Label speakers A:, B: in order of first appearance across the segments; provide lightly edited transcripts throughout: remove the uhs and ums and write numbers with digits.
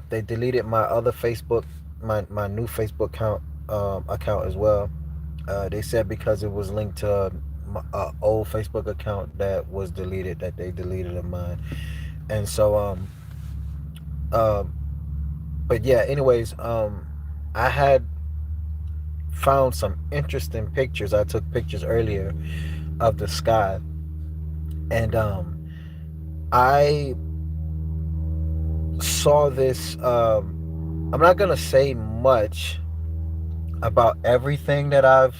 A: They deleted my other Facebook, my new Facebook account as well. They said because it was linked to my old Facebook account that was deleted, that they deleted of mine. And so um but yeah, anyways, I had found some interesting pictures. I took pictures earlier of the sky, and I saw this. I'm not gonna say much about everything that I've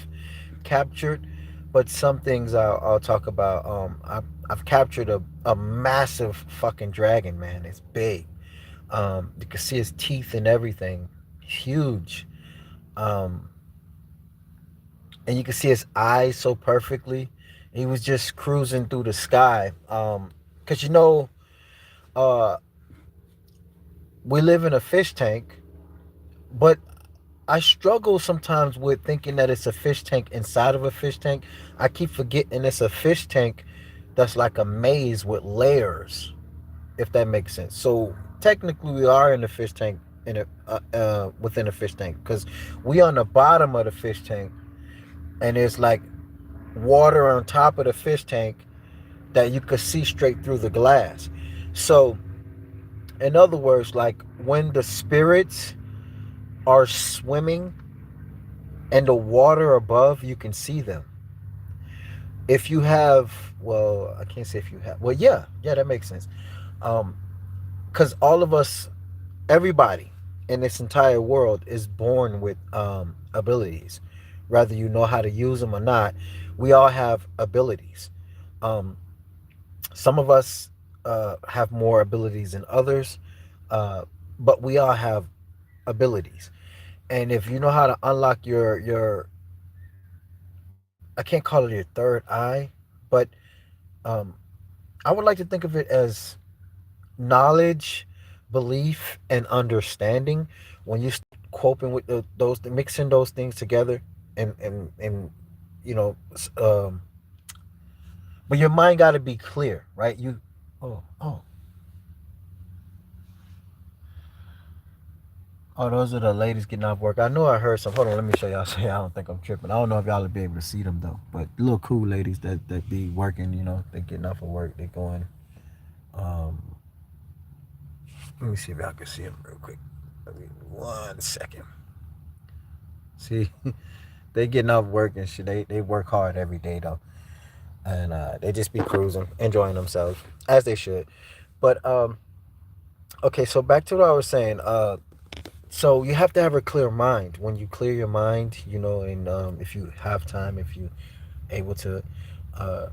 A: captured, but some things I'll talk about. I've captured a massive fucking dragon, man. It's big. You can see his teeth and everything. Huge. Um, and you can see his eyes so perfectly. He was just cruising through the sky. Cause uh, we live in a fish tank, but I struggle sometimes with thinking that it's a fish tank inside of a fish tank. I keep forgetting it's a fish tank that's like a maze with layers, if that makes sense. So technically, we are in a fish tank within a fish tank because we on the bottom of the fish tank, and there's like water on top of the fish tank that you could see straight through the glass. So, in other words, like when the spirits are swimming and the water above, you can see them. If you have, well, I can't say if you have, well, yeah, that makes sense. Um, because all of us, everybody in this entire world is born with abilities, whether you know how to use them or not. We all have abilities. Um, some of us have more abilities than others, uh, but we all have abilities. And if you know how to unlock your I can't call it your third eye, but um, I would like to think of it as knowledge, belief, and understanding. When you start coping with those, mixing those things together, and you know, but your mind got to be clear, right? Oh, oh, those are the ladies getting off work. I know I heard some. Hold on, let me show y'all. So I don't think I'm tripping. I don't know if y'all will be able to see them though. But little cool ladies that be working. They getting off of work. They going. Um, Let me see if y'all can see them real quick. Let me 1 second. See, they getting off work and shit. They work hard every day though, and they just be cruising, enjoying themselves as they should. But okay, so back to what I was saying. So you have to have a clear mind. When you clear your mind, and if you have time, if you able to uh,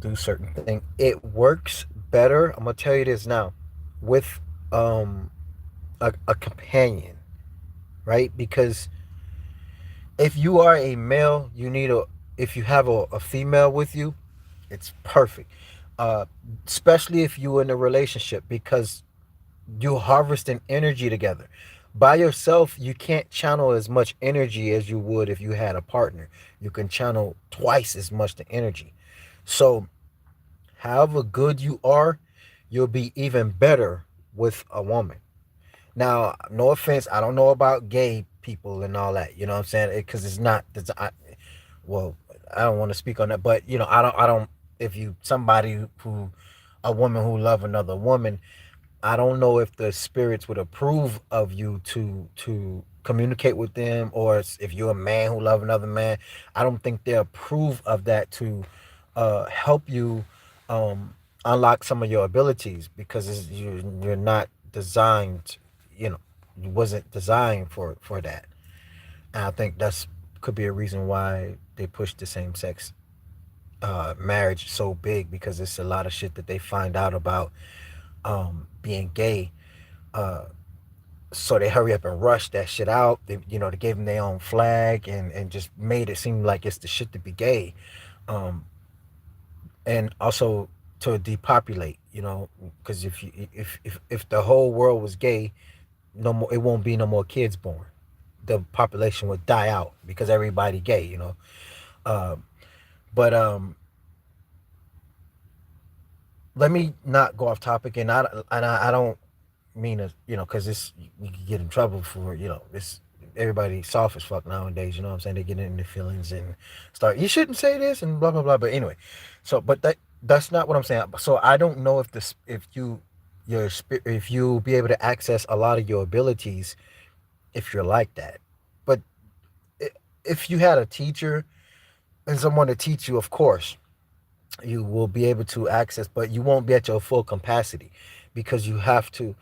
A: do certain thing, it works better. I'm gonna tell you this now, with um, a companion, right? Because if you are a male, you need a. If you have a female with you, it's perfect. Uh, Especially if you're in a relationship, because you harvesting energy together. By yourself, you can't channel as much energy as you would if you had a partner. You can channel twice as much the energy. So, however good you are, you'll be even better with a woman. Now, no offense, I don't know about gay people and all that. You know what I'm saying? Because it's not. Well, I don't want to speak on that, but I don't. If you somebody who, a woman who love another woman, I don't know if the spirits would approve of you to communicate with them, or if you're a man who love another man, I don't think they approve of that to help you um, unlock some of your abilities, because you're not designed, you know, you wasn't designed for that. And I think that's could be a reason why they push the same sex marriage so big, because it's a lot of shit that they find out about being gay. Uh, so they hurry up and rush that shit out. They gave them their own flag, and just made it seem like it's the shit to be gay. Um, and also to depopulate, because if the whole world was gay, no more, it won't be no more kids born. The population would die out because everybody gay. Um, but let me not go off topic, and I don't mean to, because it's you can get in trouble for, it's everybody soft as fuck nowadays. You know what I'm saying? They get into feelings and start. You shouldn't say this and blah blah blah. But anyway, so but that's not what I'm saying. So I don't know if this if you your if you be able to access a lot of your abilities if you're like that. But if you had a teacher and someone to teach you, of course you will be able to access, but you won't be at your full capacity because you have to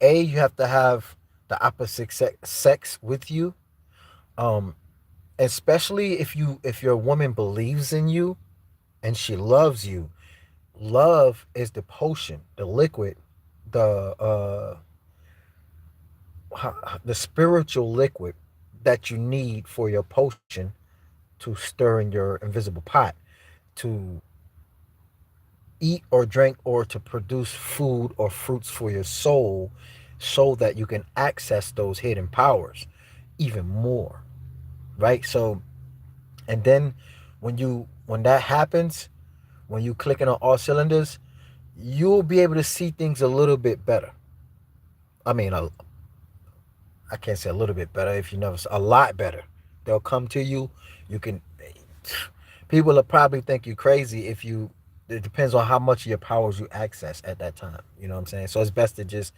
A: you have to have the opposite sex with you, um especially if your woman believes in you and she loves you. Love is the potion, the liquid, the the spiritual liquid that you need for your potion to stir in your invisible pot to eat or drink or to produce food or fruits for your soul so that you can access those hidden powers even more, right? So and then when that happens, when you clicking on all cylinders, you'll be able to see things a little bit better. I mean, I can't say a little bit better, if you never, a lot better. They'll come to you. You can, people will probably think you crazy if you, it depends on how much of your powers you access at that time. You know what I'm saying? So it's best to just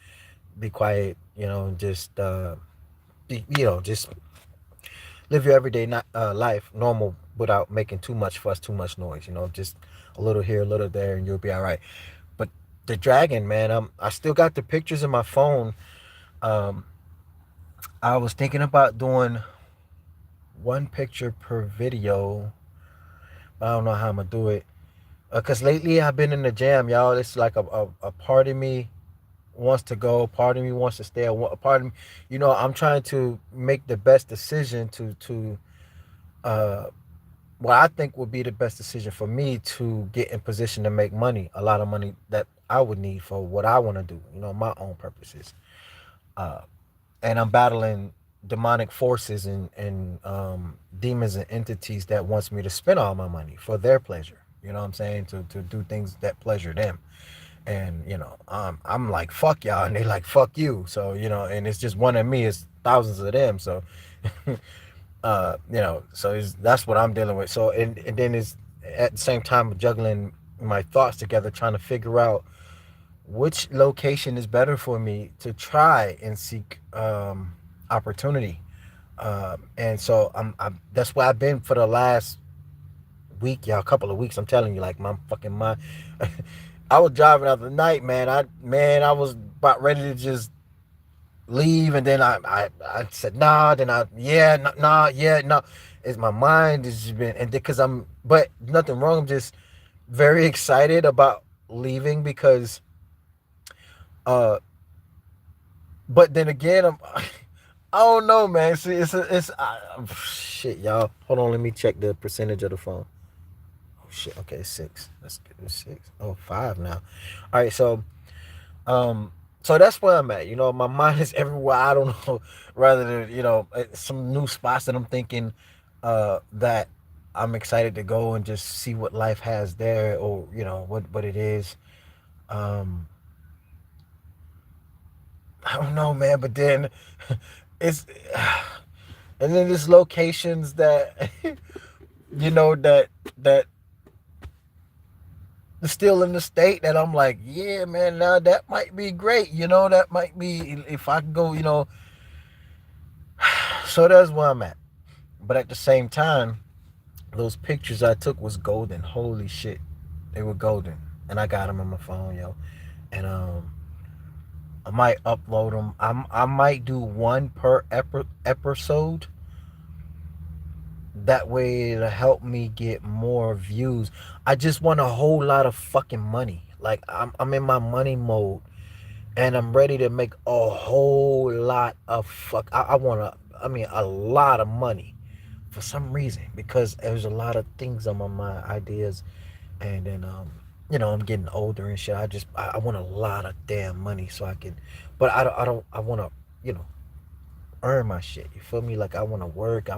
A: be quiet, and just, just live your everyday life normal without making too much fuss, too much noise. Just a little here, a little there, and you'll be all right. But the dragon, man, I still got the pictures in my phone. Um, I was thinking about doing one picture per video. I don't know how I'm gonna do it. Cause lately I've been in the jam, y'all. It's like a part of me wants to go, part of me wants to stay. A part of me, I'm trying to make the best decision to uh what I think would be the best decision for me to get in position to make money, a lot of money that I would need for what I want to do, my own purposes. Uh, and I'm battling demonic forces and demons and entities that wants me to spend all my money for their pleasure. You know what I'm saying? To do things that pleasure them. And I'm like fuck y'all, and they like fuck you. So and it's just one of me, it's thousands of them. So that's what I'm dealing with. So and then it's at the same time juggling my thoughts together, trying to figure out which location is better for me to try and seek opportunity. And so I'm that's where I've been for the last week, y'all, a couple of weeks. I'm telling you, like my fucking mind. I was driving out the night, man. I was about ready to just leave, and then I said nah. Then nah, yeah, no. It's my mind has just been, and because but nothing wrong. I'm just very excited about leaving because uh but then again, I don't know, man. See, shit, y'all. Hold on, let me check the percentage of the phone. Oh shit. Okay, it's 6. That's good. It's 6. Oh, 5 now. All right, um, so that's where I'm at. My mind is everywhere. I don't know. Rather than some new spots that I'm thinking that I'm excited to go and just see what life has there, or what it is. Um, I don't know, man. But then it's and then there's locations that that still in the state that I'm like, yeah, man, now that might be great. That might be if I can go. So that's where I'm at. But at the same time, those pictures I took was golden. Holy shit, they were golden, and I got them on my phone, yo. And I might upload them. I might do one per episode. That way it'll help me get more views. I just want a whole lot of fucking money. Like I'm in my money mode, and I'm ready to make a whole lot of I want a lot of money for some reason, because there's a lot of things on my mind, ideas, and then I'm getting older and shit. I want a lot of damn money so I can, but I want to you know earn my shit. You feel me? Like I want to work.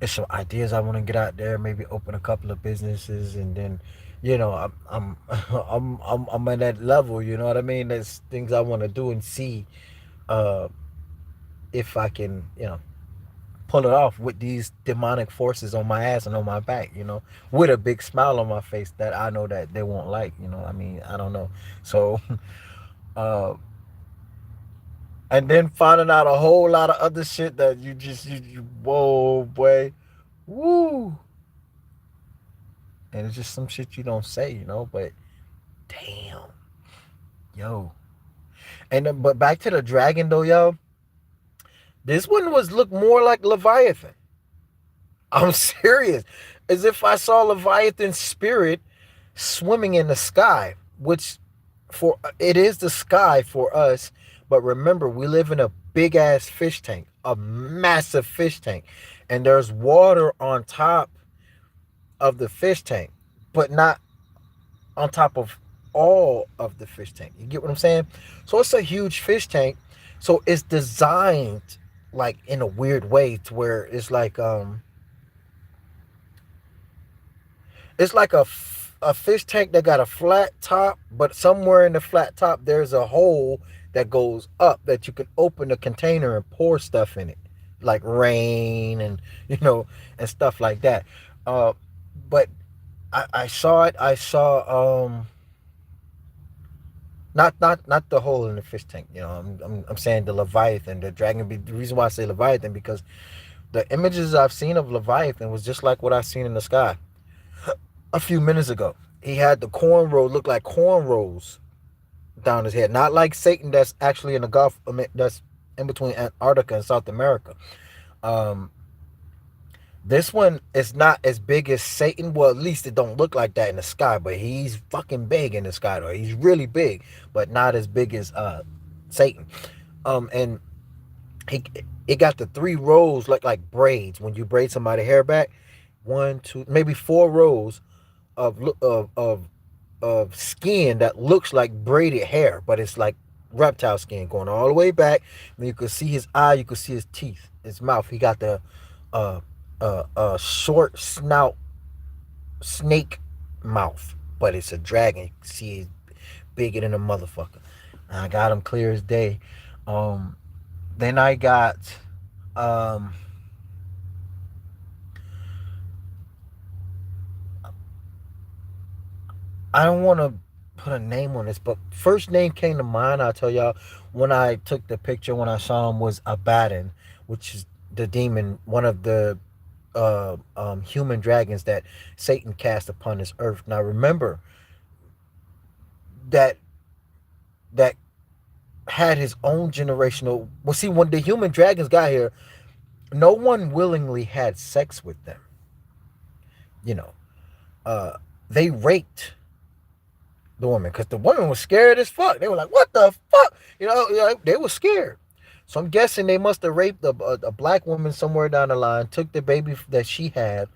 A: It's some ideas I want to get out there. Maybe open a couple of businesses, and then you know, I'm at that level. You know what I mean? There's things I want to do and see uh, if I can, pull it off with these demonic forces on my ass and on my back. With a big smile on my face that I know that they won't like. I mean, I don't know. So, uh, and then finding out a whole lot of other shit that you whoa boy, woo, and it's just some shit you don't say, but damn, yo. And then, but back to the dragon though, yo. This one was look more like Leviathan. I'm serious. As if I saw Leviathan's spirit swimming in the sky, which for it is the sky for us, but remember we live in a big ass fish tank, a massive fish tank, and there's water on top of the fish tank, but not on top of all of the fish tank. You get what I'm saying? So it's a huge fish tank. So it's designed like in a weird way to where it's like a fish tank that got a flat top, but somewhere in the flat top there's a hole that goes up that you can open the container and pour stuff in it, like rain and and stuff like that. But I saw it. I saw not the hole in the fish tank. I'm saying the Leviathan, the dragon. The reason why I say Leviathan because the images I've seen of Leviathan was just like what I've seen in the sky a few minutes ago. He had the cornrow look like cornrows down his head, not like Satan that's actually in the Gulf. I mean, that's in between Antarctica and South America. Um, this one is not as big as Satan. Well, at least it don't look like that in the sky, but he's fucking big in the sky though. He's really big, but not as big as Satan. And he it got the three rows like braids when you braid somebody's hair back. One, two, maybe four rows of skin that looks like braided hair, but it's like reptile skin going all the way back. And you could see his eye, you could see his teeth, his mouth. He got the uh short snout snake mouth, but it's a dragon. You can see he's bigger than a motherfucker. And I got him clear as day. Um, then I got um I don't want to put a name on this, but first name came to mind. I'll tell y'all when I took the picture when I saw him was Abaddon, which is the demon, one of the human dragons that Satan cast upon this earth. Now remember that that had his own generational. Well, see, when the human dragons got here, no one willingly had sex with them. You know, uh, they raped the woman because the woman was scared as fuck. They were like, "What the fuck?" They were scared. So I'm guessing they must have raped a black woman somewhere down the line, took the baby that she had,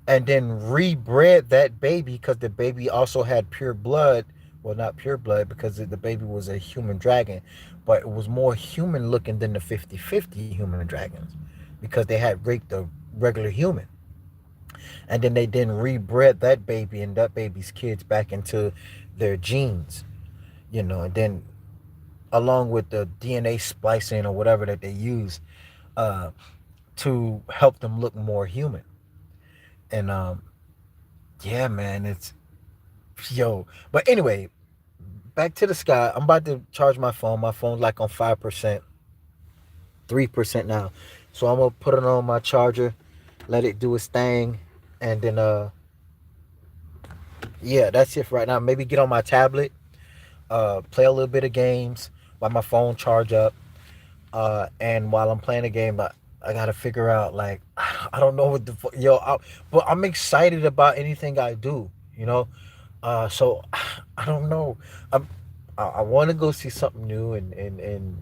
A: and then rebred that baby because the baby also had pure blood. Well, not pure blood because the baby was a human dragon, but it was more human looking than the 50-50 human dragons because they had raped a regular human. And then they then rebred that baby and that baby's kids back into their genes, and then along with the DNA splicing or whatever that they use uh, to help them look more human. And yeah, man, it's yo. But anyway, back to the sky. I'm about to charge my phone. My phone's like on 5%, 3% now. So I'm gonna put it on my charger, let it do its thing, and then yeah, that's it for right now. Maybe get on my tablet, play a little bit of games while my phone charge up. And while I'm playing the game, I gotta figure out like I don't know what the but I'm excited about anything I do, so I don't know. I'm, I want to go see something new and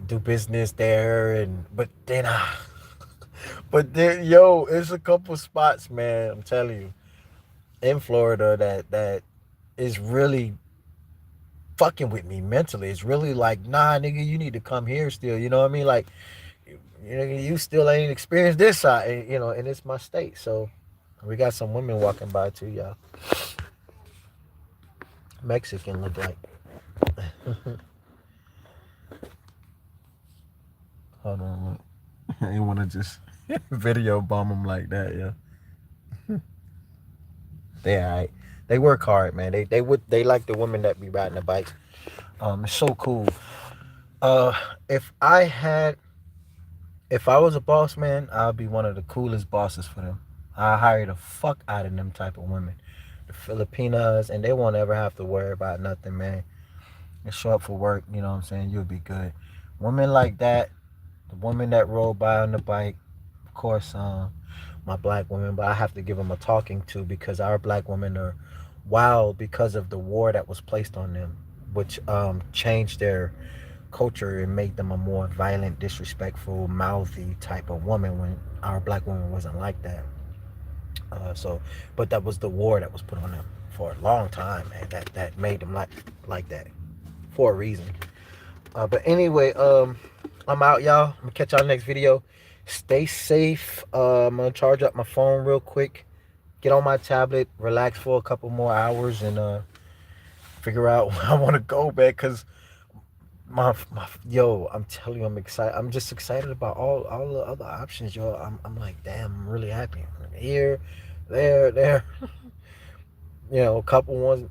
A: do business there, but then but then it's a couple spots, man. I'm telling you, in Florida that is really fucking with me mentally. It's really like, nah, nigga, you need to come here still. You know what I mean? Like, you still ain't experienced this side, and it's my state. So we got some women walking by too, y'all. Mexican look like. Hold on, look. I ain't want to just video bomb them like that, yeah. They alright. They work hard, man. They like the women that be riding the bikes. It's so cool. Uh, if I had, if I was a boss man, I'd be one of the coolest bosses for them. I hire the fuck out of them type of women, the Filipinas, and they won't ever have to worry about nothing, man. They show up for work, you know what I'm saying? You'll be good. Women like that, the woman that rode by on the bike, of course, my black women, but I have to give them a talking to because our black women are wild because of the war that was placed on them, which changed their culture and made them a more violent, disrespectful, mouthy type of woman when our black woman wasn't like that. But that was the war that was put on them for a long time, man. That made them like that for a reason. But anyway, I'm out, y'all. I'm gonna catch y'all next video. Stay safe. I'm gonna charge up my phone real quick. Get on my tablet, relax for a couple more hours, and figure out where I want to go back. Cause yo, I'm telling you, I'm excited. I'm just excited about all the other options, yo. I'm like, damn, I'm really happy. Here, there. A couple ones.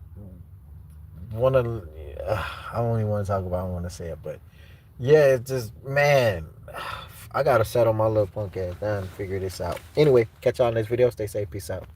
A: One of I don't even want to talk about. I don't want to say it, but yeah, it's just, man, I gotta settle my little punk ass down and figure this out. Anyway, catch y'all in this video. Stay safe. Peace out.